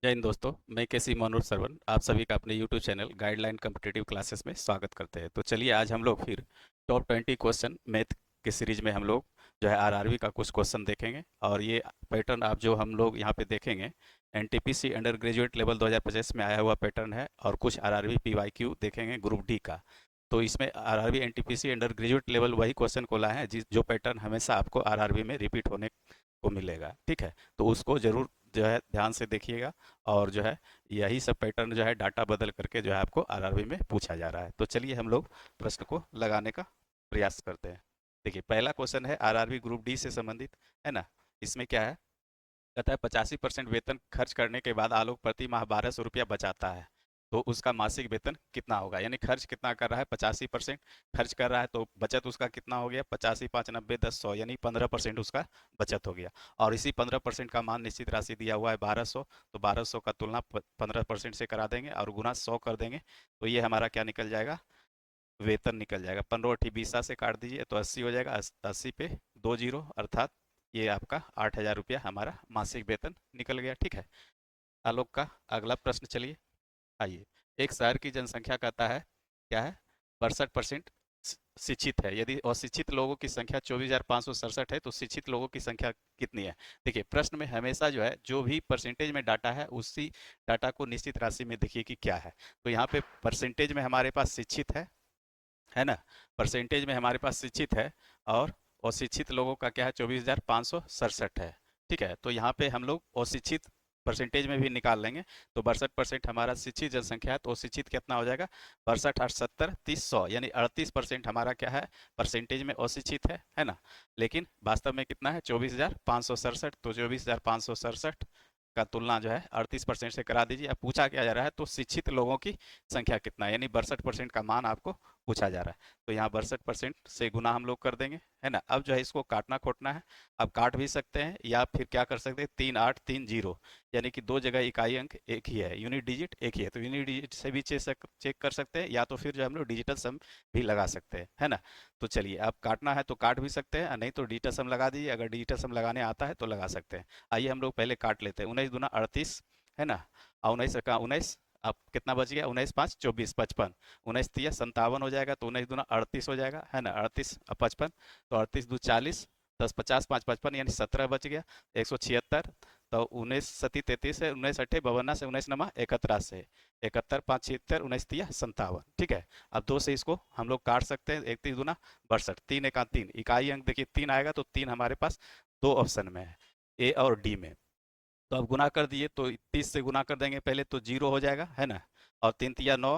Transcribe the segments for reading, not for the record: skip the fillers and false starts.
जय हिंद दोस्तों। मैं केसी मनोज सरवन आप सभी का अपने YouTube channel guideline competitive classes में स्वागत करते हैं। तो चलिए आज हम लोग फिर टॉप 20 क्वेश्चन मैथ के सीरीज में हम लोग जो है आरआरबी का कुछ क्वेश्चन देखेंगे। और ये पैटर्न आप जो हम लोग यहाँ पे देखेंगे एनटीपीसी अंडर ग्रेजुएट लेवल 2025 में आया हुआ पैटर्न है। और कुछ आरआरबी पीवाईक्यू देखेंगे ग्रुप डी का। तो इसमें RRB NTPC under graduate level वही क्वेश्चन को लाए हैं जिस जो पैटर्न हमेशा आपको आरआरबी में रिपीट होने को मिलेगा। ठीक है, तो उसको जरूर जो है ध्यान से देखिएगा। और जो है यही सब पैटर्न जो है डाटा बदल करके जो है आपको आरआरबी में पूछा जा रहा है। तो चलिए हम लोग प्रश्न को लगाने का प्रयास करते हैं। देखिए पहला क्वेश्चन है आरआरबी ग्रुप डी से संबंधित, है ना। इसमें क्या है, कहता है 85% वेतन खर्च करने के बाद आलोक प्रति माह 1200 रुपया बचाता है। तो उसका मासिक वेतन कितना होगा, यानी खर्च कितना कर रहा है, 85% खर्च कर रहा है, तो बचत उसका कितना हो गया, 85 5 90 10 100, यानी 15% उसका बचत हो गया। और इसी 15% का मान निश्चित राशि दिया हुआ है 1200। तो 1200 का तुलना 15% से करा देंगे और गुना 100 कर देंगे। तो ये हमारा क्या निकल जाएगा, वेतन निकल जाएगा। 15 से काट दीजिए तो 80 हो जाएगा। 80 पे 2 जीरो, अर्थात ये आपका 8,000 रुपया हमारा मासिक वेतन निकल गया। ठीक है, आलोक का अगला प्रश्न चलिए आइए। एक शहर की जनसंख्या कहता है क्या है, 62% शिक्षित है। यदि अशिक्षित लोगों की संख्या 24,567 है तो शिक्षित लोगों की संख्या कितनी है। देखिए प्रश्न में हमेशा जो है जो भी परसेंटेज में डाटा है उसी डाटा को निश्चित राशि में देखिए कि क्या है। तो यहाँ पे परसेंटेज में हमारे पास शिक्षित है ना। परसेंटेज में हमारे पास शिक्षित है और अशिक्षित लोगों का क्या है, 24,567 है। ठीक है, तो यहाँ पे हम लोग अशिक्षित परसेंटेज में भी निकाल लेंगे। तो 62% हमारा शिक्षित जनसंख्या है, तो अशिक्षित कितना हो जाएगा, 62 8 70 30 100, यानी 38% हमारा क्या है, परसेंटेज में अशिक्षित है ना। लेकिन वास्तव में कितना है, 24,567। तो 24,567 का तुलना जो है 38% से करा दीजिए। अब पूछा क्या जा रहा है, तो शिक्षित लोगों की संख्या कितना है, यानी 62% का मान आपको पूछा जा रहा है। तो यहाँ 62% से गुना हम लोग कर देंगे, है ना। अब जो है इसको काटना खोटना है। अब काट भी सकते हैं या फिर क्या कर सकते हैं, 3830, यानी कि दो जगह इकाई अंक एक ही है, यूनिट डिजिट एक ही है। तो यूनिट डिजिट से भी चेक कर सकते हैं, या तो फिर जो हम लोग डिजिटल सम भी लगा सकते हैं, है ना। तो चलिए अब काटना है तो काट भी सकते हैं, नहीं तो डिजिटल सम लगा दीजिए। अगर डिजिटल सम लगाने आता है तो लगा सकते हैं। आइए हम लोग पहले काट लेते हैं। 19 दूना 38, है ना। और 19 अब कितना बच गया, 19 5 24 55, 19 3 57 हो जाएगा। तो 19 दूना 38 हो जाएगा, है ना। 38 55, तो 38 2 40, 10 50 5 55, यानी 17 बच गया। 176, तो 19 7 33 है, 19 8 52 से, 19 9 71 से, 71 5 76, 19 3 57। ठीक है, अब दो से इसको हम लोग काट सकते हैं। 31 दूना 62, 3 1 3, इकाई अंक देखिए 3 आएगा, तो 3 हमारे पास दो ऑप्शन में है, ए और डी में। तो अब गुना कर दिए, तो 30 से गुना कर देंगे पहले, तो जीरो हो जाएगा, है ना। और 3 तिया 9,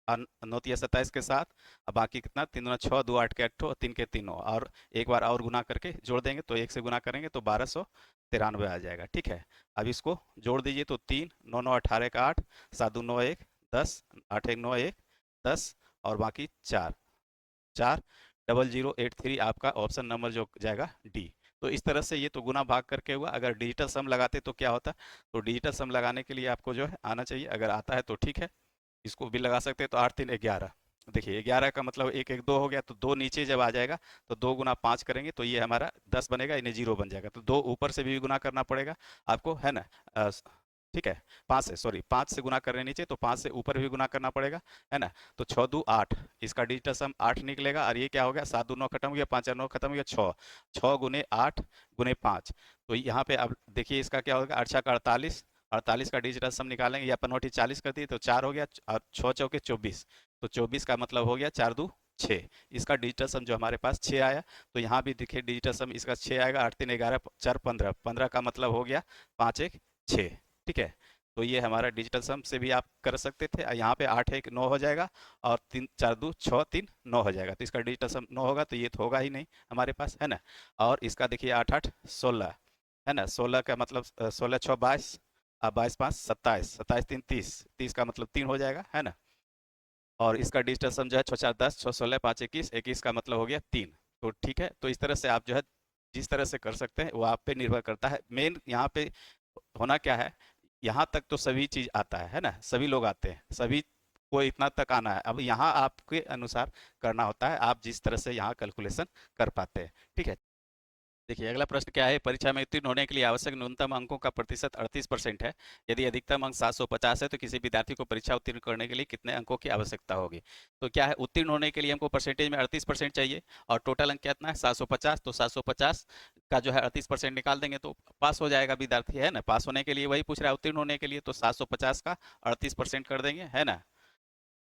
और 9 तिया 27 के साथ। अब बाकी कितना, 3 दूना 6, 2 8 के 8, और 3 के 3 9, और एक बार और गुना करके जोड़ देंगे, तो एक से गुना करेंगे तो 1293 आ जाएगा। ठीक है, अब इसको जोड़ दीजिए, तो 3 9 9 18 का 8, 7 2 9 1 10, 8 1 9 1 10, और बाकी 4 4 0083, आपका ऑप्शन नंबर जो जाएगा डी। तो इस तरह से ये तो गुना भाग करके हुआ। अगर डिजिटल सम लगाते तो क्या होता, तो डिजिटल सम लगाने के लिए आपको जो है आना चाहिए। अगर आता है तो ठीक है, इसको भी लगा सकते हैं। तो 8 3 11, देखिए 11 का मतलब 1 1 2 हो गया, तो दो नीचे जब आ जाएगा तो 2 गुना 5 करेंगे तो ये हमारा 10 बनेगा, इन्हें जीरो बन जाएगा। तो दो ऊपर से भी गुना करना पड़ेगा आपको, है ना। ठीक है, 5 से गुना कर रहे हैं नीचे, तो 5 से ऊपर भी गुना करना पड़ेगा, है ना। तो 6 2 8, इसका डिजिटल सम 8 निकलेगा। और ये क्या हो गया, 7 2 9 खत्म हो गया, 5 4 9 खत्म हो गया, 6 6 गुने 8 गुने 5। तो यहाँ पे अब देखिए इसका क्या होगा, 8 6 का 48, 48 का डिजिटल सम निकालेंगे, या पनौटी 40 कर दी तो 4 हो गया, और 6 चौके 24, तो 24 का मतलब हो गया 4 2 6। इसका डिजिटल सम जो हमारे पास 6 आया। तो यहाँ भी देखिए डिजिटल सम इसका 6 आएगा। 8 3 11, 4 15, 15 का मतलब हो गया 5 1 6। ठीक है, तो ये हमारा डिजिटल सम से भी आप कर सकते थे। यहाँ पे 8 1 9 हो जाएगा, और 3 4 2 6 3 9 हो जाएगा। तो इसका डिजिटल सम 9 होगा, तो ये तो होगा ही नहीं हमारे पास, है ना। और इसका देखिए 8 8 16, है ना। 16 का मतलब 16 6 22, 22 5 27, 27 3 30, 30 का मतलब 3 हो जाएगा, है ना। और इसका डिजिटल सम जो है 6 4 10, 6 16 5 21, 21 का मतलब हो गया 3। तो ठीक है, तो इस तरह से आप जो है जिस तरह से कर सकते हैं वो आप पे निर्भर करता है। मेन यहाँ पे होना क्या है, यहाँ तक तो सभी चीज आता है ना, सभी लोग आते हैं, सभी को इतना तक आना है। अब यहाँ आपके अनुसार करना होता है, आप जिस तरह से यहाँ कैलकुलेशन कर पाते हैं। ठीक है। देखिए अगला प्रश्न क्या है, परीक्षा में उत्तीर्ण होने के लिए आवश्यक न्यूनतम अंकों का प्रतिशत 38% है। यदि अधिकतम अंक 750 है तो किसी विद्यार्थी को परीक्षा उत्तीर्ण करने के लिए कितने अंकों की आवश्यकता होगी। तो क्या है, उत्तीर्ण होने के लिए हमको परसेंटेज में 38% चाहिए और टोटल अंक कितना है 750, तो 750 का जो है 38% निकाल देंगे तो पास हो जाएगा विद्यार्थी, है ना। पास होने के लिए वही पूछ रहा है, उत्तीर्ण होने के लिए तो 750 का 38% कर देंगे, है ना,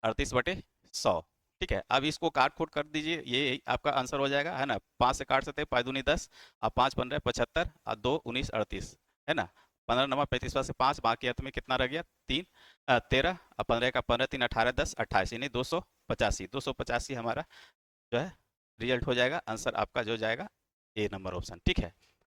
38/100। ठीक है, अब इसको काट खोट कर दीजिए, ये आपका आंसर हो जाएगा, है ना। 5 से काट सकते हैं, 5 दूनी 10, अब 5 15 75 और 2 19 38, है ना। 15 नंबर 35 से 5 बाकी अंत में कितना रह गया, 3 13 और 15 का 15 3 18 10 28, यानी 285 हमारा जो है रिजल्ट हो जाएगा। आंसर आपका जो जाएगा ए नंबर ऑप्शन। ठीक है,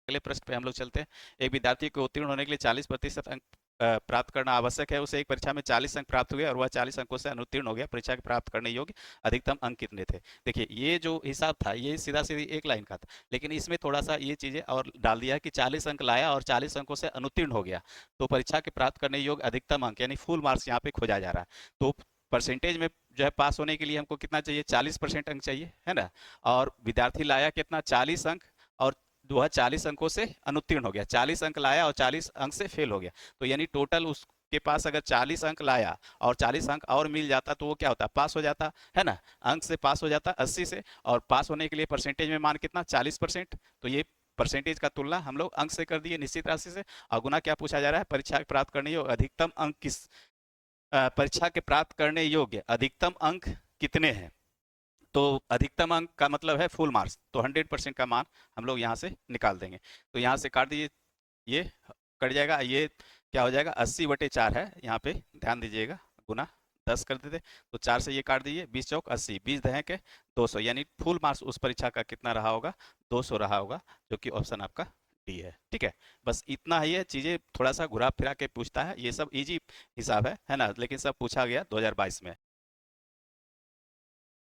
अगले प्रश्न पे हम लोग चलते हैं। एक विद्यार्थी को उत्तीर्ण होने के लिए 40% अंक प्राप्त करना आवश्यक है। उसे एक परीक्षा में 40 अंक प्राप्त हुए और वह 40 अंकों से अनुत्तीर्ण हो गया। परीक्षा के प्राप्त करने योग्य अधिकतम अंक कितने थे। देखिए ये जो हिसाब था ये सीधा सीधी एक लाइन का था, लेकिन इसमें थोड़ा सा ये चीजें और डाल दिया कि 40 अंक लाया और 40 अंकों से अनुत्तीर्ण हो गया, तो परीक्षा के प्राप्त करने योग्य अधिकतम अंक यानी फुल मार्क्स यहाँ पे खोजा जा रहा है। तो परसेंटेज में जो है पास होने के लिए हमको कितना चाहिए, 40% अंक चाहिए, है ना। और विद्यार्थी लाया कितना, 40 अंक, और वह 40 अंकों से अनुत्तीर्ण हो गया। 40 अंक लाया और 40 अंक से फेल हो गया, तो यानी टोटल उसके पास अगर 40 अंक लाया और 40 अंक और मिल जाता तो वो क्या होता, पास हो जाता, है ना। अंक से पास हो जाता 80 से, और पास होने के लिए परसेंटेज में मान कितना, 40%। तो ये परसेंटेज का तुलना हम लोग अंक से कर दिए, निश्चित राशि से। और गुना क्या पूछा जा रहा है, परीक्षा के प्राप्त करने योग्य अधिकतम अंक किस, परीक्षा के प्राप्त करने योग्य अधिकतम अंक कितने हैं। तो अधिकतम अंक का मतलब है फुल मार्क्स, तो 100% का मान हम लोग यहाँ से निकाल देंगे। तो यहाँ से काट दीजिए, ये कट जाएगा, ये क्या हो जाएगा, 80/4 है यहाँ पे, ध्यान दीजिएगा, गुना 10 कर देते, तो 4 से ये काट दीजिए, 20 चौक 80, 20 दहें के 200, यानी फुल मार्क्स उस परीक्षा का कितना रहा होगा, 200 रहा होगा, जो कि ऑप्शन आपका डी है। ठीक है, बस इतना ही है, चीजें थोड़ा सा घुरा फिरा के पूछता है, ये सब इजी हिसाब है ना, लेकिन सब पूछा गया 2022 में।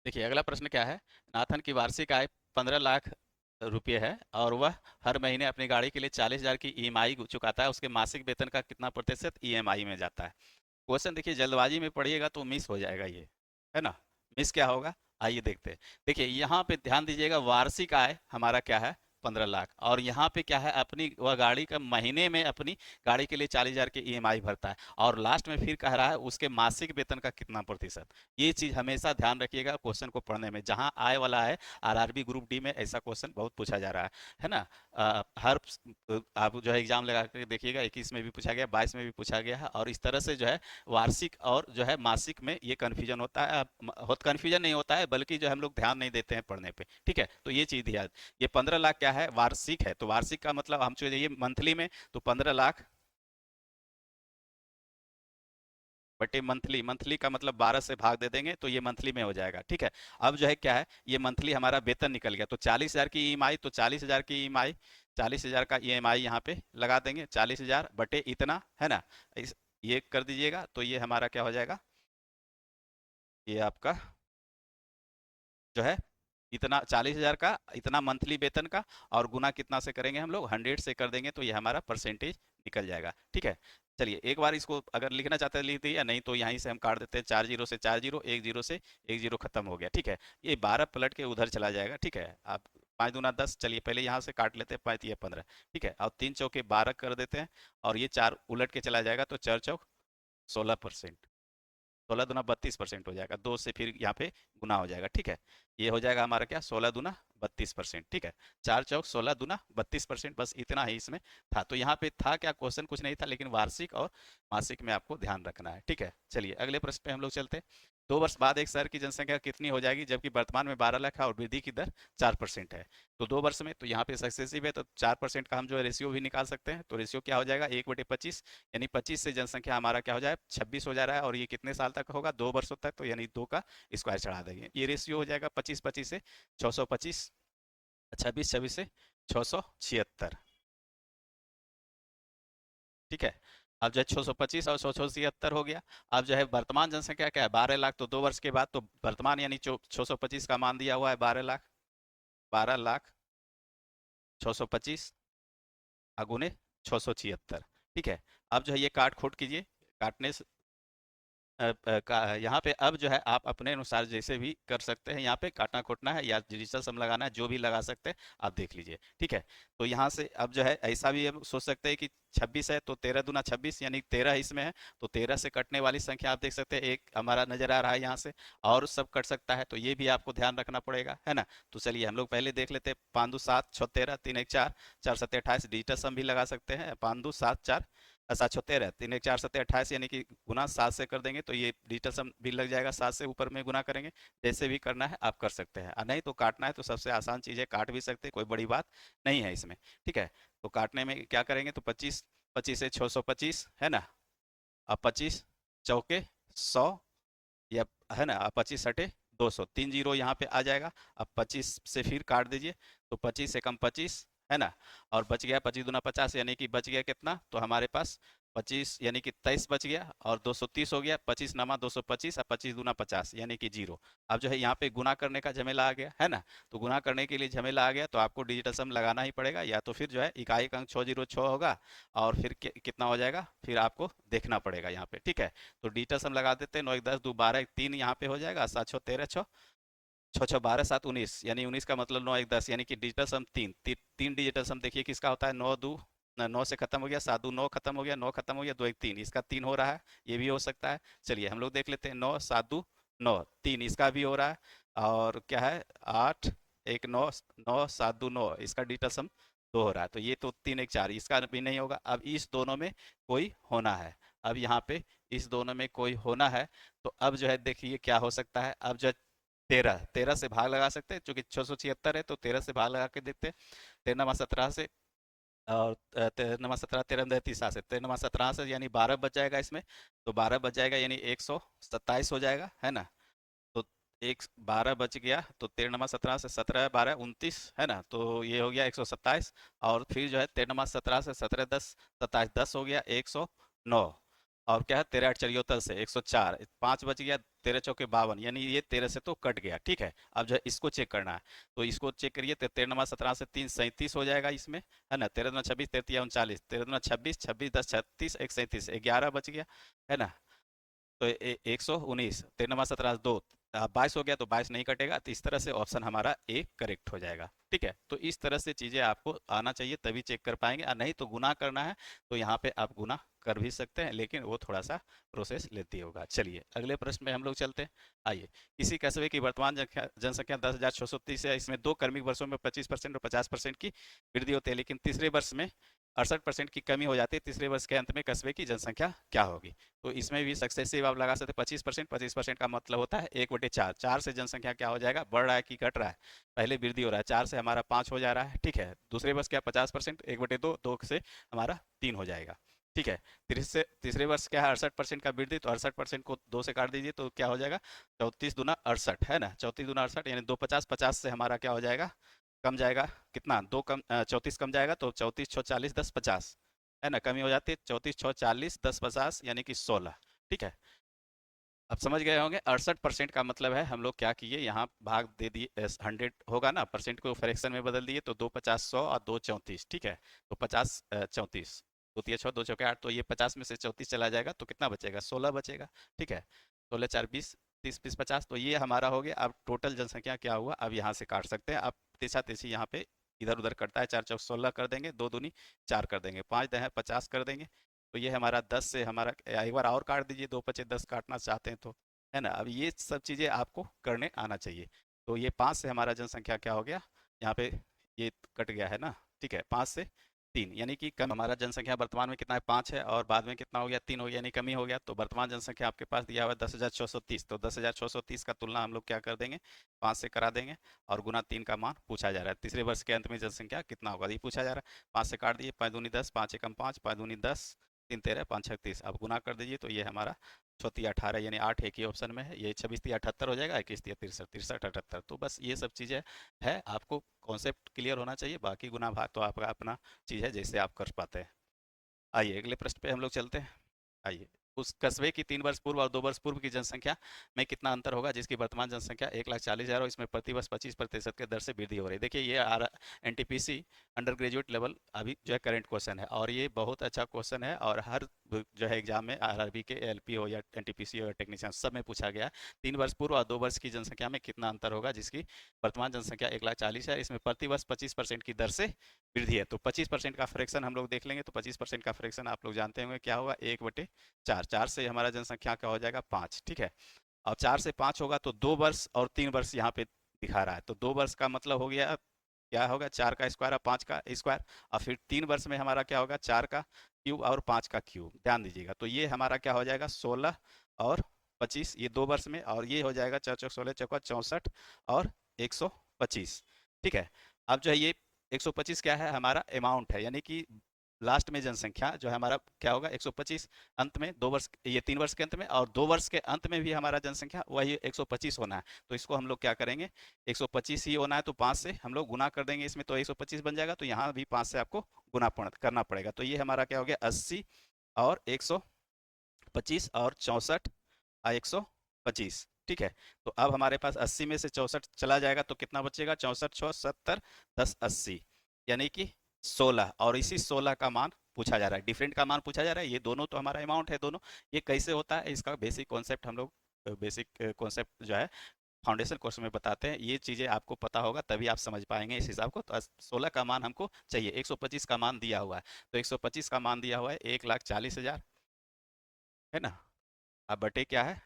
देखिए अगला प्रश्न क्या है, नाथन की वार्षिक आय 15 लाख रुपये है और वह हर महीने अपनी गाड़ी के लिए 40,000 की ईएमआई चुकाता है। उसके मासिक वेतन का कितना प्रतिशत ईएमआई में जाता है। क्वेश्चन देखिए जल्दबाजी में पढ़िएगा तो मिस हो जाएगा ये, है ना। मिस क्या होगा, आइए देखते हैं। देखिए यहाँ पे ध्यान दीजिएगा, वार्षिक आय हमारा क्या है, 15 लाख, और यहाँ पे क्या है, अपनी वह गाड़ी का महीने में अपनी गाड़ी के लिए 40,000 की ईएमआई भरता है, और लास्ट में फिर कह रहा है उसके मासिक वेतन का कितना प्रतिशत। ये चीज हमेशा ध्यान रखिएगा क्वेश्चन को पढ़ने में, जहाँ आय वाला है, आरआरबी ग्रुप डी में ऐसा क्वेश्चन बहुत पूछा जा रहा है ना। हर आप जो है एग्जाम लगा कर देखिएगा, 21 में भी पूछा गया, 22 में भी पूछा गया है, और इस तरह से जो है वार्षिक और जो है मासिक में ये कन्फ्यूजन होता है। बहुत कन्फ्यूजन नहीं होता है, बल्कि जो हम लोग ध्यान नहीं देते हैं पढ़ने पे। ठीक है, तो ये चीज याद, ये 15 लाख क्या है, वार्षिक है, तो वार्षिक का मतलब हम चाहिए मंथली में, तो 15 लाख बटे मंथली, मंथली का मतलब 12 से भाग दे देंगे तो ये मंथली में हो जाएगा। ठीक है, अब जो है क्या है, ये मंथली हमारा वेतन निकल गया, तो 40,000 की ईएमआई, तो 40,000 की ईएमआई, 40,000 का ईएमआई यहाँ पे लगा देंगे, 40,000 बटे इतना, है ना। ये कर दीजिएगा तो ये हमारा क्या हो जाएगा, ये आपका जो है इतना 40,000 का इतना मंथली वेतन का, और गुना कितना से करेंगे हम लोग, 100 से कर देंगे, तो ये हमारा परसेंटेज निकल जाएगा। ठीक है, चलिए एक बार इसको अगर लिखना चाहते हैं लिख दिए, या नहीं तो यहीं से हम काट देते हैं, 4 जीरो से 4 जीरो, 1 जीरो से 1 जीरो खत्म हो गया। ठीक है, ये 12 पलट के उधर चला जाएगा। ठीक है, आप 5 दूना 10, चलिए पहले यहाँ से काट लेते हैं, 5 ये 15। ठीक है, और 3 चौके 12 कर देते हैं, और ये 4 उलट के चला जाएगा, तो 4 चौक 16%, 16 दूना 32% हो जाएगा, 2 से फिर यहाँ पे गुना हो जाएगा। ठीक है, ये हो जाएगा हमारा क्या, 16 दूना 32%। ठीक है, 4 चौक 16 दूना 32%, बस इतना ही इसमें था। तो यहाँ पे था क्या, क्वेश्चन कुछ नहीं था, लेकिन वार्षिक और मासिक में आपको ध्यान रखना है। ठीक है, चलिए अगले प्रश्न पे हम लोग चलते हैं। 2 वर्ष बाद एक शहर की जनसंख्या कितनी हो जाएगी, जबकि वर्तमान में 12 लाख है और वृद्धि की दर 4% है। तो 2 वर्ष में, तो यहाँ पे सक्सेसिव है, तो 4% का हम जो है रेशियो भी निकाल सकते हैं। तो रेशियो क्या हो जाएगा, 1/25, यानी 25 से जनसंख्या हमारा क्या हो जाए, 26 हो जा रहा है, और ये कितने साल तक होगा, 2 वर्षों तक, तो यानी 2 का स्क्वायर चढ़ा देंगे, ये रेशियो हो जाएगा 25 से 625, 26 26 से 676। ठीक है, अब जो है 625 और 676 हो गया। अब जो है वर्तमान जनसंख्या क्या है, 12 लाख, तो 2 वर्ष के बाद तो वर्तमान यानी 625 का मान दिया हुआ है 12 लाख, 12 लाख 625 अगुने 676। ठीक है, अब जो है ये काट खोट कीजिए, काटने से यहाँ पे अब जो है आप अपने अनुसार जैसे भी कर सकते हैं, यहाँ पे काटना खोटना है या डिजिटल सम लगाना है, जो भी लगा सकते हैं आप देख लीजिए, ठीक है। तो यहाँ से अब जो है ऐसा भी हम सोच सकते हैं कि 26 है तो 13 दूना 26 यानी 13 इसमें है, तो 13 से कटने वाली संख्या आप देख सकते हैं एक हमारा नजर आ रहा है यहाँ से, और सब कट सकता है, तो ये भी आपको ध्यान रखना पड़ेगा, है ना। तो चलिए हम लोग पहले देख लेते हैं, 5 दू 7 6 13 3 1 4 4 7 28, डिजिटल सम भी लगा सकते हैं, 5 दू 7 4 सात छः 13 3 1 4 7 28 यानी कि गुना 7 से कर देंगे तो ये डिजिटल सम भी लग जाएगा, 7 से ऊपर में गुना करेंगे, जैसे भी करना है आप कर सकते हैं, और नहीं तो काटना है तो सबसे आसान चीज़ है, काट भी सकते हैं, कोई बड़ी बात नहीं है इसमें, ठीक है। तो काटने में क्या करेंगे, तो 25 25 से 625 है ना, अब 25 चौके 100, या है ना, अब 25 हटे 200, 3 जीरो यहाँ पे आ जाएगा। अब 25 से फिर काट दीजिए, तो 25 से कम 25 है ना, और बच गया 25 दूना 50 यानी कि बच गया कितना, तो हमारे पास 25 यानी कि 23 बच गया, और 230 हो गया, 25 नमा 225 और 25 दूना 50 यानी कि जीरो। अब जो है यहाँ पे गुना करने का झमेला आ गया, है ना। तो गुना करने के लिए झमेला आ गया तो आपको डिजिटल सम लगाना ही पड़ेगा, या तो फिर जो है इकाई का अंक 606 होगा, और फिर कितना हो जाएगा फिर आपको देखना पड़ेगा यहाँ पे, ठीक है। तो डिजिटल सम लगा देते हैं, 9 1 10 2 12 1 3 यहाँ पे हो जाएगा, 7 6 13 6 6 6 12 7 19 यानी 19 का मतलब 9 1 10 यानी कि डिजिटल सम तीन डिजिटल सम देखिए किसका होता है, 9 दो 9 से खत्म हो गया, 7 दो 9 खत्म हो गया, 9 खत्म हो गया, 2 1 3, इसका 3 हो रहा है, ये भी हो सकता है। चलिए हम लोग देख लेते हैं, 9 7 दो 9 3 इसका भी हो रहा है, और क्या है 8 1 9 9 7 दो 9 इसका डिजिटल सम 2 हो रहा है, तो ये तो 3 1 4 इसका भी नहीं होगा। अब इस दोनों में कोई होना है, अब यहाँ पे इस दोनों में कोई होना है, तो अब जो है देखिए क्या हो सकता है, अब जो 13 13 से भाग लगा सकते हैं, चूंकि 676 है तो 13 से भाग लगा के देखते हैं, 13 17 से, और 13 17 13 30 से 13 17 से यानी 12 बच जाएगा इसमें, तो 12 बच जाएगा यानी 127 हो जाएगा, है ना। तो एक 12 बच गया, तो 13 17 से 17 12 29 है ना, तो ये हो गया 127, और फिर जो है 13 17 से 17 10 27 10 हो गया 109, और क्या है 13 8 74 से 104, 5 बच गया, 13 चौके 52 यानी ये 13 से तो कट गया, ठीक है। अब जो है इसको चेक करना है, तो इसको चेक करिए, तो 13 17 से 3 37 हो जाएगा इसमें, है ना, 13 दूना 26 13 39, 13 दूना 26 26 10 36 1 37 11 बच गया, है ना। तो 119, 13 17 2 22 हो गया, तो 22 नहीं कटेगा, तो इस तरह से ऑप्शन हमारा ए करेक्ट हो जाएगा, ठीक है। तो इस तरह से चीज़ें आपको आना चाहिए तभी चेक कर पाएंगे, और नहीं तो गुना करना है तो यहाँ पे आप गुना कर भी सकते हैं, लेकिन वो थोड़ा सा प्रोसेस लेती होगा। चलिए अगले प्रश्न में हम लोग चलते हैं। आइए, किसी कस्बे की वर्तमान जनसंख्या 10,630 है, इसमें 2 कर्मिक वर्षों में 25% और 50% की वृद्धि होती है, लेकिन तीसरे वर्ष में 68% की कमी हो जाती है, तीसरे वर्ष के अंत में कस्बे की जनसंख्या क्या होगी। तो इसमें भी सक्सेसिव आप लगा सकते हैं, 25% का मतलब होता है 1/4, 4 से जनसंख्या क्या हो जाएगा, बढ़ रहा है कि घट रहा है, पहले वृद्धि हो रहा है, 4 से हमारा 5 हो जा रहा है, ठीक है। दूसरे वर्ष क्या 50%, 1/2, 2 से हमारा 3 हो जाएगा, ठीक है। तीसरे वर्ष क्या है 68% का वृद्धि, तो 68% को 2 से काट दीजिए तो क्या हो जाएगा 34 दूना 68, है ना, 34 दूना 68 यानी 2 50, 50 से हमारा क्या हो जाएगा, कम जाएगा कितना, 2 कम 34 कम जाएगा, तो 34 6 40 10 50, है ना, कमी हो जाती है, 34 6 40 10 50 यानी कि 16, ठीक है। अब समझ गए होंगे, 68% का मतलब है हम लोग क्या किए, यहाँ भाग दे दिए, 100 होगा ना, परसेंट को फ्रैक्शन में बदल दिए, तो 2 50 100 और 2 34, ठीक है। तो 50 34 दो तिया 6 2 चौके 8, तो ये 50 में से 34 चला जाएगा तो कितना बचेगा, 16 बचेगा, ठीक है। 16 4 20 30 20 50, तो ये हमारा हो गया। अब टोटल जनसंख्या क्या हुआ, अब यहाँ से काट सकते हैं, अब तेछा तेछी यहाँ पे इधर उधर करता है, 4 चौक 16 कर देंगे, 2 दूनी 4 कर देंगे, 5 दहे 50 कर देंगे, तो ये हमारा 10 से हमारा एक बार और काट दीजिए, 2 पचे 10 काटना चाहते हैं तो, है ना। अब ये सब चीज़ें आपको करने आना चाहिए। तो ये 5 से हमारा जनसंख्या क्या हो गया, यहाँ पे ये कट गया है ना, ठीक है, 5 से 3 यानी कि कम, हमारा जनसंख्या वर्तमान में कितना है 5 है, और बाद में कितना हो गया 3 हो गया, यानी कमी हो गया। तो वर्तमान जनसंख्या आपके पास दिया हुआ है 10,630, तो 10,630 का तुलना हम लोग क्या कर देंगे 5 से करा देंगे, और गुना 3 का मान पूछा जा रहा है, तीसरे वर्ष के अंत में जनसंख्या कितना होगा ये पूछा जा रहा है। 5 से काट दिए, 5 दूनी 10, 5 एकम 5, 5 दूनी 10, 3 13 5 36, अब गुना कर दीजिए, तो ये हमारा 6 18 यानी 8 एक ही ऑप्शन में है, ये 26 78 हो जाएगा, 21 63 63 78। तो बस ये सब चीज़ें है, आपको कॉन्सेप्ट क्लियर होना चाहिए, बाकी गुना भाग तो आपका अपना चीज़ है जैसे आप कर पाते हैं। आइए अगले प्रश्न पे हम लोग चलते हैं। आइए, उस कस्बे की 3 वर्ष पूर्व और 2 वर्ष पूर्व की जनसंख्या में कितना अंतर होगा, जिसकी वर्तमान जनसंख्या 1,40,000 और इसमें प्रति वर्ष 25% के दर से वृद्धि हो रही है। देखिए ये एनटीपीसी अंडर ग्रेजुएट लेवल अभी जो है करंट क्वेश्चन है, और ये बहुत अच्छा क्वेश्चन है, और हर जो है एग्जाम में आरआरबी के एलपी हो या एनटीपीसी हो या टेक्नीशियन सब में पूछा गया 3 वर्ष पूर्व और 2 वर्ष की जनसंख्या में कितना अंतर होगा, जिसकी वर्तमान जनसंख्या 1,40,000 है, इसमें प्रति वर्ष 25% की दर से वृद्धि है। तो 25% का फ्रैक्शन हम लोग देख लेंगे। तो 25% का फ्रैक्शन आप लोग जानते होंगे क्या होगा, 1/4। 4 से हमारा जनसंख्या क्या हो जाएगा, 5। ठीक है, और 4 से 5 होगा तो 2 वर्ष और 3 वर्ष यहाँ पे दिखा रहा है। तो 2 वर्ष का मतलब हो गया क्या होगा, 4 का स्क्वायर और 5 का स्क्वायर। और फिर 3 वर्ष में हमारा क्या होगा, 4 का क्यूब और 5 का क्यूब। ध्यान दीजिएगा, तो ये हमारा क्या हो जाएगा, 16 और 25, ये 2 वर्ष में। और ये हो जाएगा 4 चौक 16 चौका 64 और 125। ठीक है, अब जो है ये 125 क्या है, हमारा अमाउंट है, यानी कि लास्ट में जनसंख्या जो है हमारा क्या होगा, 125 अंत में 2 वर्ष, ये 3 वर्ष के अंत में, और 2 वर्ष के अंत में भी हमारा जनसंख्या वही 125 होना है। तो इसको हम लोग क्या करेंगे, 125 ही होना है तो 5 से हम लोग गुना कर देंगे इसमें, तो 125 बन जाएगा। तो यहाँ भी 5 से आपको गुना करना पड़ेगा। तो ये हमारा क्या हो गया, 80 और 125 और 64 और 125। ठीक है, तो अब हमारे पास 80 में से 64 चला जाएगा तो कितना बचेगा, 64 6 70 10 80, यानी कि 16। और इसी 16 का मान पूछा जा रहा है, डिफरेंट का मान पूछा जा रहा है। ये दोनों तो हमारा अमाउंट है दोनों। ये कैसे होता है, इसका बेसिक कॉन्सेप्ट हम लोग, बेसिक कॉन्सेप्ट जो है फाउंडेशन कोर्स में बताते हैं। ये चीज़ें आपको पता होगा तभी आप समझ पाएंगे इस हिसाब को। तो 16 का मान हमको चाहिए, 125 का मान दिया हुआ है। तो 125 का मान दिया हुआ है 1,40,000, है ना। अब बटे क्या है,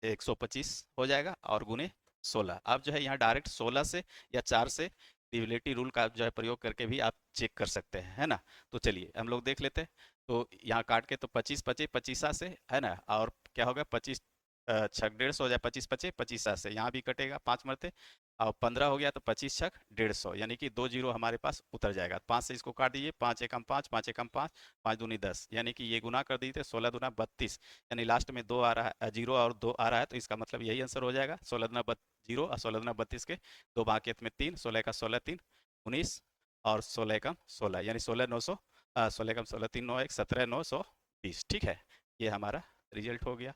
125 हो जाएगा और गुने 16। अब जो है यहाँ डायरेक्ट 16 से या 4 से डिविजिबिलिटी रूल का जो है प्रयोग करके भी आप चेक कर सकते हैं, है ना। तो चलिए हम लोग देख लेते हैं। तो यहाँ काट के तो 25 पचे 25 से, है ना, और क्या होगा, 25 छक 150 हो जाए, 25 पचे 25 से यहाँ भी कटेगा 5 मरते, और 15 हो गया तो 25 छक 150, यानी कि 2 जीरो हमारे पास उतर जाएगा। 5 से इसको काट दीजिए, 5 एकम 5, 5 एकम 5, 5 दूनी 10, यानी कि ये गुना कर दीजिए, 16 दूना 32, यानी लास्ट में 2 आ रहा है, जीरो और 2 आ रहा है, तो इसका मतलब यही आंसर हो जाएगा। 16 दूना जीरो और 16 दूना 32 के 2 भाग्यत में 3, 16 का 16 3 19, और 16 एकम 16, यानी 16 900, 16 एकम 16 3 9 1 17 920। ठीक है, ये हमारा रिजल्ट हो गया।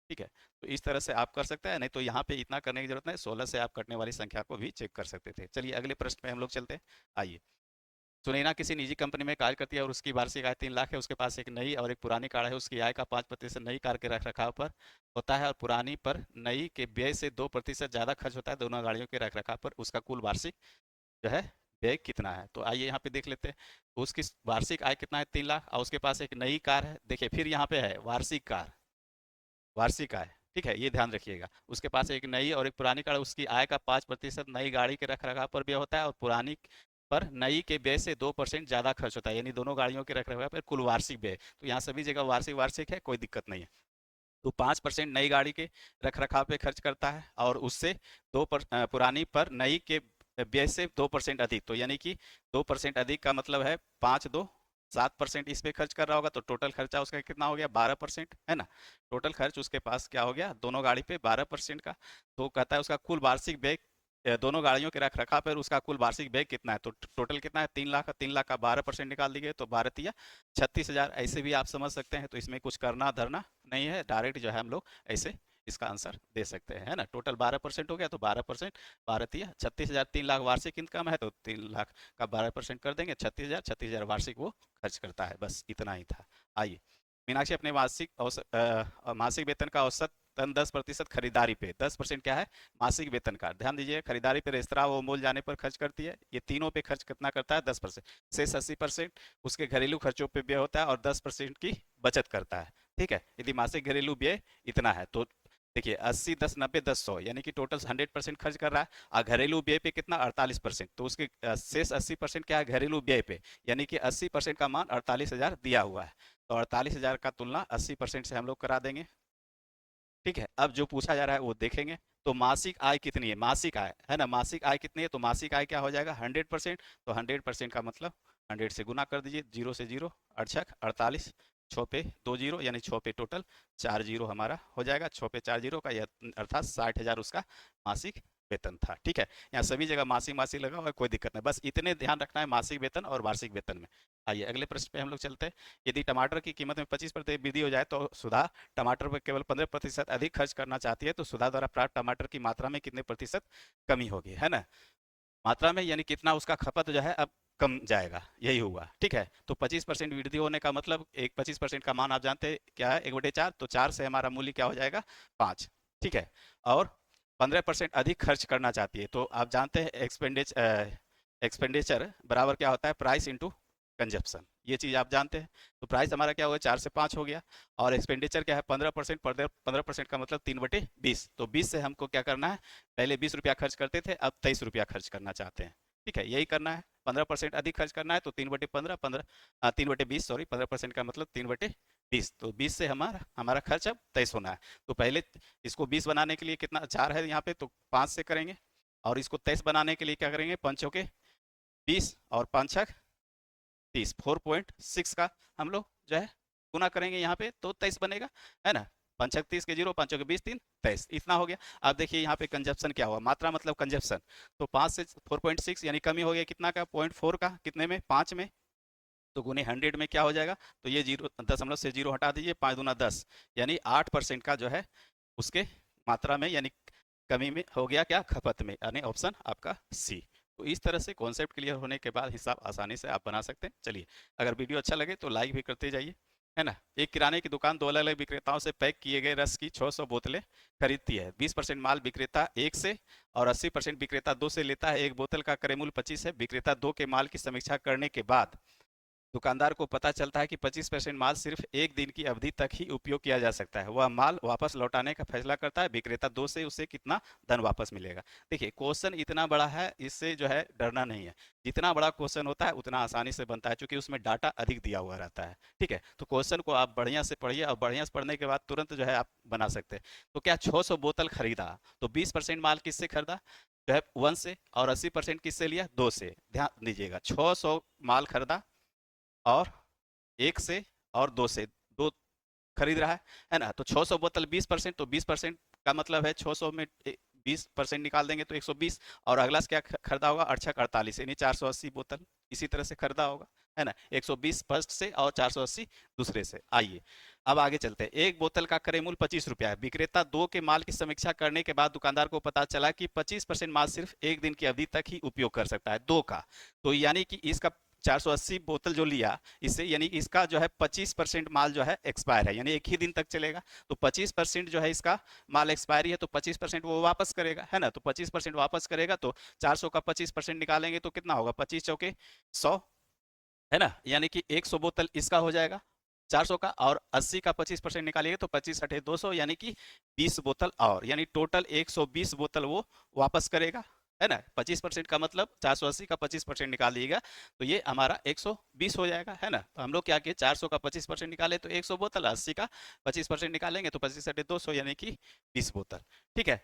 ठीक है, तो इस तरह से आप कर सकते हैं, नहीं तो यहाँ पे इतना करने की जरूरत नहीं, 16 से आप कटने वाली संख्या को भी चेक कर सकते थे। चलिए अगले प्रश्न पे हम लोग चलते हैं। आइए, सुनैना किसी निजी कंपनी में कार्य करती है और उसकी वार्षिक आय 3 लाख है। उसके पास एक नई और एक पुरानी कार है। उसकी आय का 5% नई कार के रख रखाव पर होता है और पुरानी पर नई के व्यय से 2% ज़्यादा खर्च होता है। दोनों गाड़ियों के रख रखाव पर उसका कुल वार्षिक जो है व्यय कितना है। तो आइए यहाँ पे देख लेते हैं। तो उसकी वार्षिक आय कितना है, 3 लाख, और उसके पास एक नई कार है। देखिए फिर यहाँ पे है वार्षिक कार, वार्षिक आय, ठीक है, ये ध्यान रखिएगा। उसके पास एक नई और एक पुरानी कार, उसकी आय का 5% नई गाड़ी के रख रखाव पर व्यय होता है और पुरानी पर नई के व्यय से 2% ज़्यादा खर्च होता है, यानी दोनों गाड़ियों के रख रखाव पर कुल वार्षिक व्यय। तो यहाँ सभी जगह वार्षिक वार्षिक है, कोई दिक्कत नहीं है। तो 5% नई गाड़ी के रख रखाव पे खर्च करता है और उससे पुरानी पर नई के व्यय से 2% अधिक। तो यानी कि 2% अधिक का मतलब है 5 2 7% इस पे खर्च कर रहा होगा, तो टोटल खर्चा उसका कितना हो गया, 12%, है ना। टोटल खर्च उसके पास क्या हो गया, दोनों गाड़ी पे 12% का। तो कहता है उसका कुल वार्षिक व्यय दोनों गाड़ियों के रख रखाव पर उसका कुल वार्षिक व्यय कितना है। तो टोटल कितना है, 3 लाख। 3 लाख का 12% निकाल दीजिए तो 12 36,000। ऐसे भी आप समझ सकते हैं, तो इसमें कुछ करना धरना नहीं है, डायरेक्ट जो है हम लोग ऐसे इसका आंसर दे सकते हैं, है ना। टोटल 12% हो गया तो 12%, 12 36,000। 3 लाख वार्षिक इनकम है तो 3 लाख का 12% कर देंगे, 36,000। 36,000 वार्षिक वो खर्च करता है, बस इतना ही था। आइए, मीनाक्षी अपने मासिक वेतन का औसत 10% खरीदारी पे, 10% क्या है, मासिक वेतन का। ध्यान दीजिए, खरीदारी पे, रेस्तरा वो मोल जाने पर खर्च करती है। ये तीनों पे खर्च कितना करता है, 10%। शेष 80% उसके घरेलू खर्चों पे व्यय होता है और 10% की बचत करता है। ठीक है, यदि मासिक घरेलू व्यय इतना है तो देखिए 80 10 90 10 100, यानी कि टोटल 100% खर्च कर रहा है। और घरेलू व्यय पे कितना, 48%। तो उसके शेष 80% क्या है, घरेलू व्यय पे, यानी कि 80% का मान 48,000 दिया हुआ है। तो 48,000 का तुलना 80% से हम लोग करा देंगे। ठीक है, अब जो पूछा जा रहा है वो देखेंगे। तो मासिक आय कितनी है, मासिक आय, है ना, मासिक आय कितनी है। तो मासिक आय क्या हो जाएगा, 100%। तो 100% का मतलब 100 से गुना कर दीजिए, जीरो से जीरो, 48, 6 पे 2 जीरो, यानी 6 पे टोटल 4 जीरो हमारा हो जाएगा। 6 पे 4 जीरो का यह अर्थात 60,000 उसका मासिक वेतन था। ठीक है, यहाँ सभी जगह मासिक मासिक लगा हुआ है, कोई दिक्कत नहीं, बस इतने ध्यान रखना है मासिक वेतन और वार्षिक वेतन में। आइए अगले प्रश्न पे हम लोग चलते हैं। यदि टमाटर की कीमत में 25% वृद्धि हो जाए तो सुधा टमाटर पर केवल 15% अधिक खर्च करना चाहती है, तो सुधा द्वारा प्राप्त टमाटर की मात्रा में कितने प्रतिशत कमी होगी, है ना। मात्रा में यानी कितना उसका खपत जो है अब कम जाएगा, यही हुआ। ठीक है, तो 25% वृद्धि होने का मतलब एक 25% का मान आप जानते हैं क्या है, 1/4, तो 4 से हमारा मूल्य क्या हो जाएगा, 5। ठीक है, और 15% अधिक खर्च करना चाहती है, तो आप जानते हैं एक्सपेंडिचर बराबर क्या होता है, प्राइस इंटू कंजप्शन, ये चीज़ आप जानते हैं। तो प्राइस हमारा क्या हुआ, 4 से 5 हो गया, और एक्सपेंडिचर क्या है 15%, 15% का मतलब 3/20, तो 20 से हमको क्या करना है, पहले 20 रुपया खर्च करते थे, अब 23 रुपया खर्च करना चाहते हैं। ठीक है, यही करना है, 15% अधिक खर्च करना है, तो 3/15, 3/20, सॉरी, 15% का मतलब 3/20, तो 20 से हमारा हमारा खर्च अब 23 होना है। तो पहले इसको 20 बनाने के लिए कितना 4 है यहाँ पे, तो 5 से करेंगे, और इसको 23 बनाने के लिए क्या करेंगे, 5 के 20 और 5 छक 30, 4.6 का हम लोग जो है गुना करेंगे यहाँ पे, तो 23 बनेगा, है ना। 5 30 के 0, 5 के 20, 3 23, इतना हो गया। अब देखिए यहाँ पे कंजप्शन क्या हुआ, मात्रा मतलब कंजप्शन, तो 5 से 4.6 यानी कमी हो गया कितना का, 0.4 का, कितने में, 5 में, तो गुने 100 में क्या हो जाएगा, तो ये 0 दशमलव से 0 हटा दीजिए, 5 दूना 10, यानी 8% का जो है उसके मात्रा में, यानी कमी में हो गया क्या, खपत में, यानी ऑप्शन आपका सी। तो इस तरह से कॉन्सेप्ट क्लियर होने के बाद हिसाब आसानी से आप बना सकते हैं। चलिए, अगर वीडियो अच्छा लगे तो लाइक भी करते जाइए, है ना। एक किराने की दुकान दो अलग अलग विक्रेताओं से पैक किए गए रस की 600 बोतलें खरीदती है। 20% माल विक्रेता एक से और 80% विक्रेता दो से लेता है। एक बोतल का क्रय मूल्य 25 है। विक्रेता दो के माल की समीक्षा करने के बाद दुकानदार को पता चलता है कि 25% माल सिर्फ एक दिन की अवधि तक ही उपयोग किया जा सकता है। वह माल वापस लौटाने का फैसला करता है। विक्रेता दो से उसे कितना धन वापस मिलेगा। देखिए, क्वेश्चन इतना बड़ा है, इससे जो है डरना नहीं है। जितना बड़ा क्वेश्चन होता है उतना आसानी से बनता है, क्योंकि उसमें डाटा अधिक दिया हुआ रहता है। ठीक है, तो क्वेश्चन को आप बढ़िया से पढ़िए, और बढ़िया से पढ़ने के बाद तुरंत जो है आप बना सकते हैं। तो क्या 600 बोतल खरीदा, तो 20% माल किससे खरीदा, जो है 1 से, और 80% किससे लिया, 2 से। ध्यान दीजिएगा, 600 माल खरीदा, और एक से और दो से, दो खरीद रहा है ना। तो 600 बोतल 20%, तो 20% का मतलब है 600 में 20% निकाल देंगे तो 120, और अगला से क्या खरीदा होगा, 48 यानी 480 बोतल इसी तरह से खरीदा होगा, है ना। 120 फर्स्ट से और 480 दूसरे से। आइए अब आगे चलते हैं। एक बोतल का क्रय मूल्य 25 रुपया है। विक्रेता दो के माल की समीक्षा करने के बाद दुकानदार को पता चला कि 25% माल सिर्फ एक दिन की अवधि तक ही उपयोग कर सकता है, दो का। तो यानी कि इसका 480 बोतल जो लिया इससे, यानी इसका जो है 25% माल जो है एक्सपायर है, यानी एक ही दिन तक चलेगा। तो 25% जो है इसका माल एक्सपायरी है, तो 25% वो वापस करेगा, है ना। तो 25% वापस करेगा, तो 400 का 25% निकालेंगे तो कितना होगा, 25 चौके 100, है ना। यानी कि 100 बोतल इसका हो जाएगा 400 का, और 80 का 25% निकालिएगा तो 25 अठे 200, यानी कि 20 बोतल, और यानी टोटल 120 बोतल वो वापस करेगा, है ना। 25% का मतलब 480 का 25% निकाल दीजिएगा, तो ये हमारा 120 हो जाएगा, है ना। तो हम लोग क्या किए, 400 का 25% निकाले तो 100 बोतल, 80 का 25% निकालेंगे तो 25 अठे 200, यानी कि 20 बोतल। ठीक है,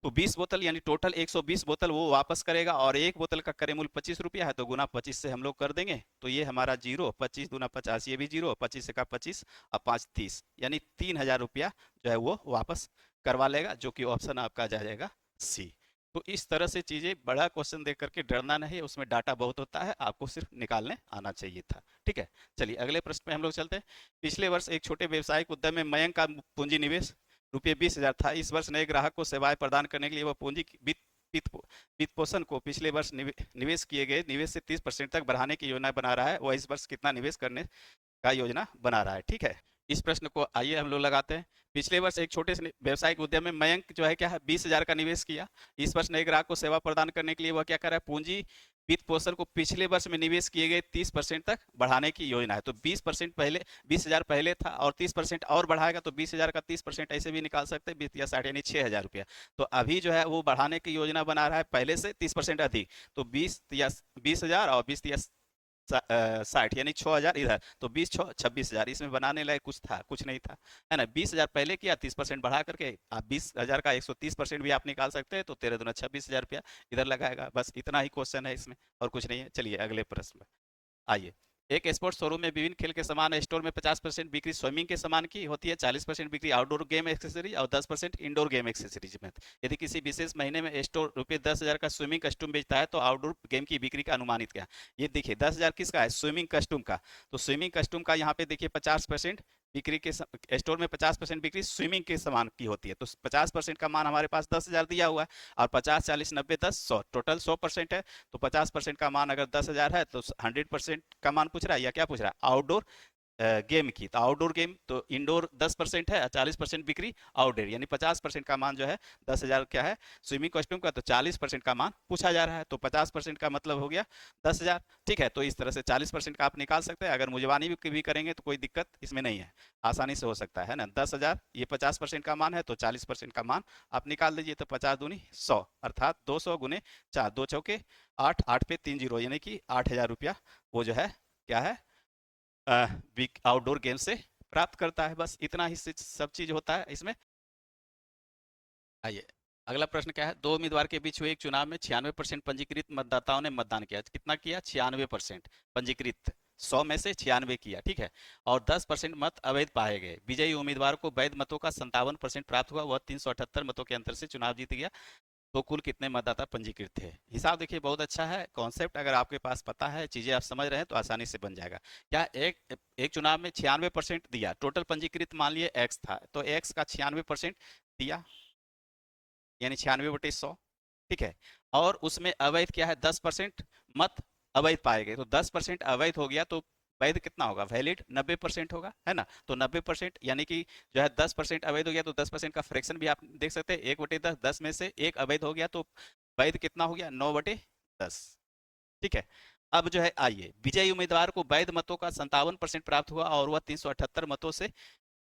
तो 20 बोतल यानी टोटल 120 बोतल वो वापस करेगा, और एक बोतल का क्रय मूल्य 25 रुपया है, तो गुना 25 से हम लोग कर देंगे, तो ये हमारा जीरो, 25 दूना 50, ये भी जीरो, 25 का 25 और 5 30, यानी 3000 रुपया जो है वो वापस करवा लेगा, जो कि ऑप्शन आपका आ जाएगा सी। तो इस तरह से चीजें, बड़ा क्वेश्चन देख करके डरना नहीं, उसमें डाटा बहुत होता है, आपको सिर्फ निकालने आना चाहिए था। ठीक है, चलिए अगले प्रश्न में हम लोग चलते हैं। पिछले वर्ष एक छोटे व्यवसायिक उद्यम में मयंक का पूंजी निवेश ₹20,000 था। इस वर्ष नए ग्राहक को सेवाएं प्रदान करने के लिए वह पूंजी वित्त पोषण को पिछले वर्ष निवेश किए गए निवेश से 30% तक बढ़ाने की योजना बना रहा है। वह इस वर्ष कितना निवेश करने का योजना बना रहा है। ठीक है, इस प्रश्न को आइए हम लोग लगाते हैं। पिछले वर्ष एक छोटे से व्यवसायिक उद्यम में मयंक जो है क्या है, 20,000 का निवेश किया। इस वर्ष नए ग्राहक को सेवा प्रदान करने के लिए वह क्या कर रहा है, पूंजी वित्त पोषण को पिछले वर्ष में निवेश किए गए 30% तक बढ़ाने की योजना है। तो 20% पहले, 20,000 पहले था, और 30% और बढ़ाएगा, तो 20,000 का 30% ऐसे भी निकाल सकते हैं, 20 या 60 यानी 6,000 रुपया। तो अभी जो है वो बढ़ाने की योजना बना रहा है पहले से 30% अधिक, तो 20,000 और 20 60 यानी 6,000 इधर, तो 20 6 26,000, इसमें बनाने लायक कुछ था, कुछ नहीं था, है ना। 20,000 पहले किया, 30% बढ़ा करके आप 20,000 का 130% भी आप निकाल सकते हैं, तो 13 दूना 26,000 रुपया इधर लगाएगा। बस इतना ही क्वेश्चन है इसमें, और कुछ नहीं है। चलिए अगले प्रश्न में आइए। एक स्पोर्ट्स शोरूम में विभिन्न खेल के सामान स्टोर में 50% बिक्री स्विमिंग के सामान की होती है, 40% बिक्री आउटडोर गेम एक्सेसरीज और 10% इंडोर गेम एक्सेसरीज में। यदि किसी विशेष महीने में स्टोर ₹10,000 का स्विमिंग कस्टूम बेचता है, तो आउटडोर गेम की बिक्री का अनुमानित क्या है। ये देखिए 10,000 किसका है, स्विमिंग कस्टूम का। तो स्विमिंग कस्टूम का यहाँ पे देखिए 50% बिक्री के स्टोर में 50% बिक्री स्विमिंग के सामान की होती है, तो 50% का मान हमारे पास 10,000 दिया हुआ है, और 50 40 90 10 100 टोटल 100% है। तो 50% का मान अगर 10,000 है तो 100% का मान पूछ रहा है या क्या पूछ रहा है, आउटडोर गेम की। तो आउटडोर गेम तो इंडोर 10% है, 40% बिक्री आउटडोर, यानी 50% का मान जो है 10,000 क्या है स्विमिंग कॉस्ट्यूम का, तो 40% का मान पूछा जा रहा है, तो 50% का मतलब हो गया 10,000। ठीक है, तो इस तरह से 40% का आप निकाल सकते हैं। अगर मुजवानी भी करेंगे तो कोई दिक्कत इसमें नहीं है, आसानी से हो सकता है ना। 10,000 ये 50% का मान है, तो 40% का मान आप निकाल दीजिए, तो 50 दूनी 100, अर्थात 200 गुने 4, 2 चौके 8, 8 पे 3 जीरो, यानी कि 8,000 रुपया वो जो है क्या है आउटडोर गेम से प्राप्त करता है। बस इतना ही सब चीज होता है इसमें। आइए, अगला प्रश्न क्या है, दो उम्मीदवार के बीच हुए एक चुनाव में 96% पंजीकृत मतदाताओं ने मतदान किया। कितना किया? 96% पंजीकृत, 100 में से 96 किया, ठीक है। और 10% मत अवैध पाए गए। विजयी उम्मीदवार को वैध मतों का 57% प्राप्त हुआ, वह 378 मतों के अंतर से चुनाव जीत गया। तो कुल कितने मतदाता पंजीकृत थे? हिसाब देखिए बहुत अच्छा है, कॉन्सेप्ट अगर आपके पास पता है, चीजें आप समझ रहे हैं, तो आसानी से बन जाएगा। क्या एक एक चुनाव में 96% दिया, टोटल पंजीकृत मान लिए एक्स था, तो एक्स का 96% दिया, यानी 96/100, ठीक है। और उसमें अवैध क्या है, 10% मत अवैध पाए गए, तो 10% अवैध हो गया, तो वैध कितना होगा, वैलिड 90% होगा, है ना। तो 90% यानी कि जो है 10% अवैध हो गया, तो 10% का फ्रैक्शन भी आप देख सकते हैं, 1/10, 10 में से एक अवैध हो गया, तो वैध कितना हो गया, 9/10, ठीक है। अब जो है आइए, विजयी उम्मीदवार को वैध मतों का 57% प्राप्त हुआ और वह 378 मतों से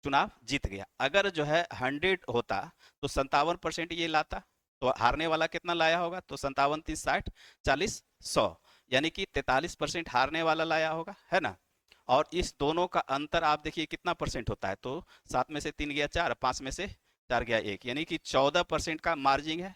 चुनाव जीत गया। अगर जो है 100 होता तो 57% ये लाता, तो हारने वाला कितना लाया होगा, तो 57 30 60 40 100, यानी कि 43% हारने वाला लाया होगा, है ना। और इस दोनों का अंतर आप देखिए कितना परसेंट होता है, तो 7 में से 3 गया 4, 5 में से 4 गया 1, यानी कि 14% का मार्जिन है।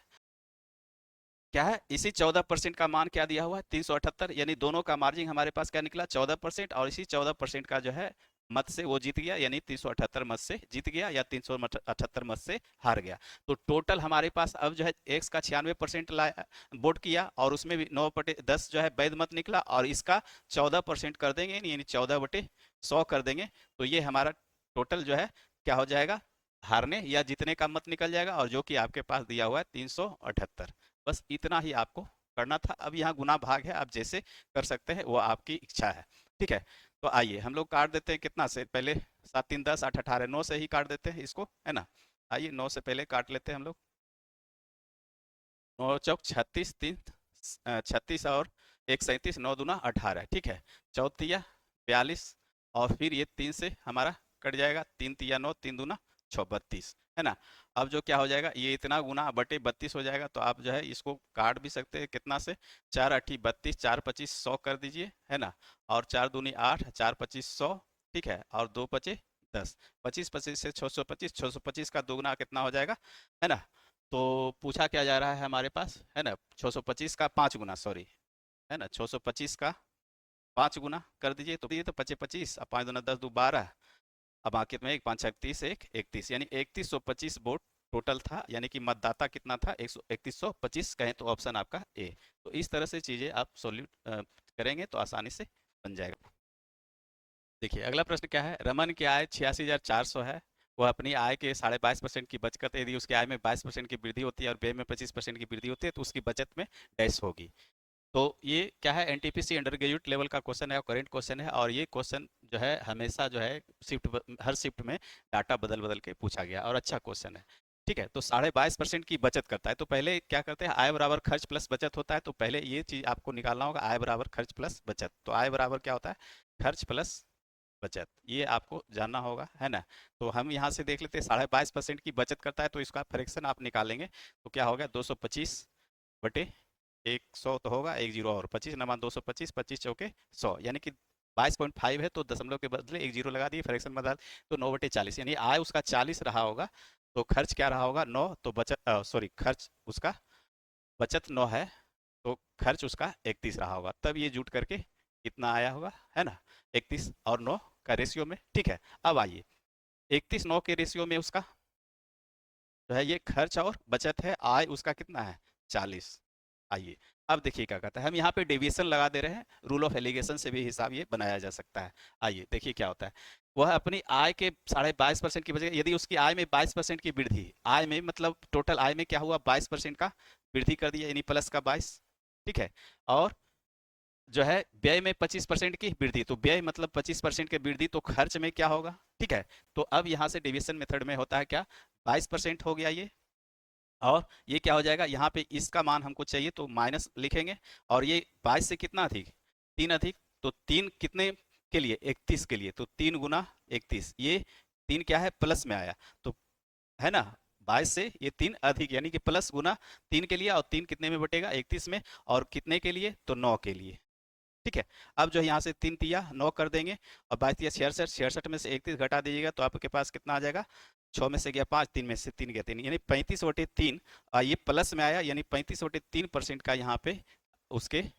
क्या है, इसी 14% का मान क्या दिया हुआ है, 378, यानी दोनों का मार्जिन हमारे पास क्या निकला, 14%, और इसी 14% का जो है मत से वो जीत गया, यानी 378 मत से जीत गया, या 378 मत से हार गया। तो टोटल हमारे पास अब जो है एक्स का 96% लाया वोट किया, और उसमें भी 9/10 जो है वैध मत निकला, और इसका 14% कर देंगे, यानी 14/100 कर देंगे, तो ये हमारा टोटल जो है क्या हो जाएगा, हारने या जीतने का मत निकल जाएगा, और जो कि आपके पास दिया हुआ है 378। बस इतना ही आपको करना था। अब यहाँ गुना भाग है, आप जैसे कर सकते हैं वो आपकी इच्छा है, ठीक है। तो आइए हम लोग काट देते हैं कितना से पहले, 7 3 10 8 18, 9 से ही काट देते हैं इसको, है ना। आइए 9 से पहले काट लेते हैं हम लोग। 9 चौक 36, 3 36, और 1 37, 9 दूना 18, ठीक है। चौतिया 42, और फिर ये 3 से हमारा कट जाएगा, 3 तिया 9, 3 दूना 6 32, है ना। अब जो क्या हो जाएगा, ये इतना गुना बटे 32 हो जाएगा, तो आप जो है इसको काट भी सकते हैं कितना से, 4 8 32, 4 25 100 कर दीजिए, है ना। और 4 दूनी 8, 4 25 100, ठीक है, और 2 पचे 10, 25 25 से 625, 625 का दोगुना कितना हो जाएगा, है ना। तो पूछा क्या जा रहा है हमारे पास, है ना, 625 का 5 गुना, सॉरी, है ना, 625 का 5 गुना कर दीजिए, तो ये तो 25 25, अब 5 दूना 10 2 12, अब बाकी में 1 5 6 31, 1 31, यानी 3125 वोट टोटल था, यानी कि मतदाता कितना था, 3125 कहें तो ऑप्शन आपका ए। तो इस तरह से चीजें आप सोल्यूट करेंगे तो आसानी से बन जाएगा। देखिए अगला प्रश्न क्या है, रमन की आय 86,400 है, वह अपनी आय के 22.5% की बचत करते, यदि उसकी आय में 22% की वृद्धि होती है और व्यय में 25% की वृद्धि होती है, तो उसकी बचत में डैश होगी। तो ये क्या है, एनटीपीसी अंडर ग्रेजुएट लेवल का क्वेश्चन है और करेंट क्वेश्चन है, और ये क्वेश्चन जो है हमेशा जो है हर शिफ्ट में डाटा बदल बदल के पूछा गया, और अच्छा क्वेश्चन है, ठीक है। तो 22.5% की बचत करता है, तो पहले क्या करते हैं, आय बराबर खर्च प्लस बचत होता है, तो पहले ये चीज आपको निकालना होगा, आय बराबर खर्च प्लस बचत। तो आय बराबर क्या होता है, खर्च प्लस बचत, ये आपको जानना होगा, है ना। तो हम यहाँ से देख लेते हैं, 22.5% की बचत करता है, तो इसका फ्रैक्शन आप निकालेंगे, तो क्या होगा, 225 बटे 100 तो होगा, 1 जीरो और 25 नमा 225, 25 चौके 100, यानी कि 22.5 है, तो दशमलव के बदले 1 जीरो लगा दिए, फ्रैक्शन बदल, तो 9/40, यानी आय उसका 40 रहा होगा, तो खर्च क्या रहा होगा 9, तो बचत सॉरी खर्च उसका, बचत 9 है, तो खर्च उसका 31 रहा होगा, तब ये जुट करके कितना आया होगा, है ना, 31 और 9 का रेशियो में, ठीक है। अब आइए 31 9 के रेशियो में उसका जो है ये खर्च और बचत है, आय उसका कितना है 40। आइए अब देखिए क्या कहता है, हम यहाँ पे डेविएशन लगा दे रहे हैं, रूल ऑफ एलिगेशन से भी हिसाब ये बनाया जा सकता है। आइए देखिए क्या होता है, वह अपनी आय के 22.5% की वजह, यदि उसकी आय में 22% की वृद्धि, आय में मतलब टोटल आय में क्या हुआ, 22% का वृद्धि कर दिया, यानी प्लस का 22, ठीक है। और जो है व्यय में 25% की वृद्धि, तो व्यय मतलब 25% की वृद्धि, तो खर्च में क्या होगा, ठीक है। तो अब यहाँ से डिविजन मेथड में होता है क्या, 22% हो गया ये, और ये क्या हो जाएगा, यहाँ पे इसका मान हमको चाहिए तो माइनस लिखेंगे, और ये 22 से कितना अधिक, 3 अधिक, तो 3 कितने के लिए, 31 के लिए, तो 3 गुना 31, ये 3 क्या है, प्लस में आया, तो है ना, 22 से ये 3 अधिक, यानी कि प्लस गुना 3 के लिए, और 3 कितने में बटेगा, 31 में, और कितने के लिए, तो 9 के लिए, ठीक है। अब जो है यहाँ से 3 तिया 9 कर देंगे, और 22 तिया 66, 66 में से 31 घटा दीजिएगा तो आपके पास कितना आ जाएगा, 6 में से गया 5, 3 में से 3 गया 3, यानी 35/3, ये प्लस में आया, यानी 35/3% का यहाँ पे उसके